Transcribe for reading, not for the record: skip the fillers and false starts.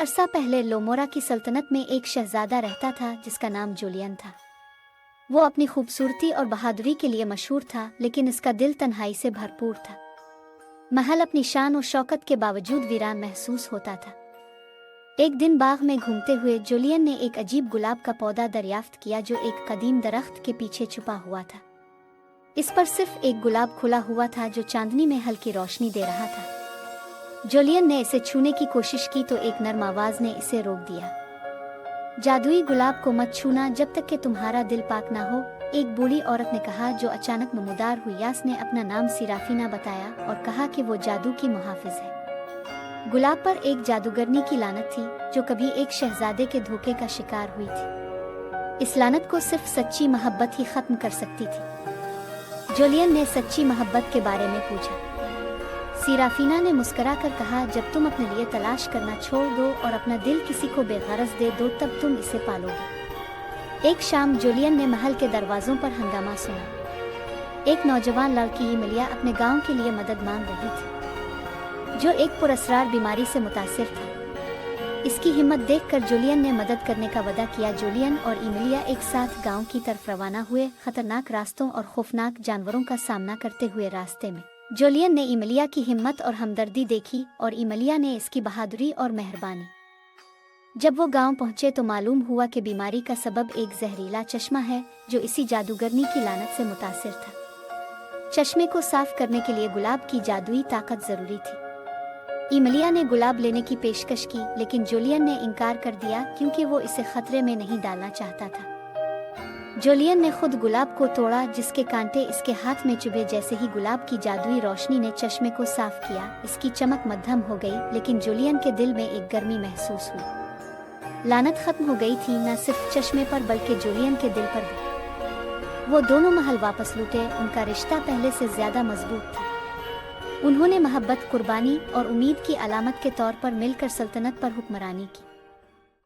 अरसा पहले लोमोरा की सल्तनत में एक शहजादा रहता था जिसका नाम जूलियन था। वो अपनी खूबसूरती और बहादुरी के लिए मशहूर था, लेकिन इसका दिल तन्हाई से भरपूर था। महल अपनी शान और शौकत के बावजूद वीरान महसूस होता था। एक दिन बाग में घूमते हुए जूलियन ने एक अजीब गुलाब का पौधा दरियाफ्त किया जो एक कदीम दरख्त के पीछे छुपा हुआ था। इस पर सिर्फ एक गुलाब खुला हुआ था जो चांदनी में हल्की रोशनी दे रहा था। जूलियन ने इसे छूने की कोशिश की तो एक नर्म आवाज ने इसे रोक दिया। जादुई गुलाब को मत छूना जब तक कि तुम्हारा दिल पाक ना हो, एक बूढ़ी औरत ने कहा जो अचानक नमूदार हुई। यास ने अपना नाम सिराफीना बताया और कहा कि वो जादू की मुहाफिज है। गुलाब पर एक जादूगरनी की लानत थी जो कभी एक शहजादे के धोखे का शिकार हुई थी। इस लानत को सिर्फ सच्ची मोहब्बत ही खत्म कर सकती थी। जूलियन ने सच्ची मोहब्बत के बारे में पूछा। सिराफीना ने मुस्कुराकर कहा, जब तुम अपने लिए तलाश करना छोड़ दो और अपना दिल किसी को बेगरज दे दो तब तुम इसे पालोगे। एक शाम जूलियन ने महल के दरवाजों पर हंगामा सुना। एक नौजवान लड़की इमिलिया अपने गांव के लिए मदद मांग रही थी, जो एक पुरअसरार बीमारी से मुतासिर था। इसकी हिम्मत देखकर जूलियन ने मदद करने का वादा किया। जूलियन और इमिलिया एक साथ गांव की तरफ रवाना हुए। खतरनाक रास्तों और खौफनाक जानवरों का सामना करते हुए रास्ते में जूलियन ने इमिलिया की हिम्मत और हमदर्दी देखी और इमिलिया ने इसकी बहादुरी और मेहरबानी। जब वो गांव पहुंचे तो मालूम हुआ कि बीमारी का सबब एक जहरीला चश्मा है जो इसी जादूगरनी की लानत से मुतासिर था। चश्मे को साफ करने के लिए गुलाब की जादुई ताकत जरूरी थी। इमिलिया ने गुलाब लेने की पेशकश की, लेकिन जूलियन ने इनकार कर दिया क्योंकि वो इसे खतरे में नहीं डालना चाहता था। जूलियन ने खुद गुलाब को तोड़ा, जिसके कांटे इसके हाथ में चुभे। जैसे ही गुलाब की जादुई रोशनी ने चश्मे को साफ किया, इसकी चमक मद्धम हो गई, लेकिन जूलियन के दिल में एक गर्मी महसूस हुई। लानत खत्म हो गई थी, न सिर्फ चश्मे पर बल्कि जूलियन के दिल पर भी। वो दोनों महल वापस लौटे। उनका रिश्ता पहले से ज्यादा मजबूत था। उन्होंने मोहब्बत, कुर्बानी और उम्मीद की अलामत के तौर पर मिलकर सल्तनत पर हुक्मरानी की।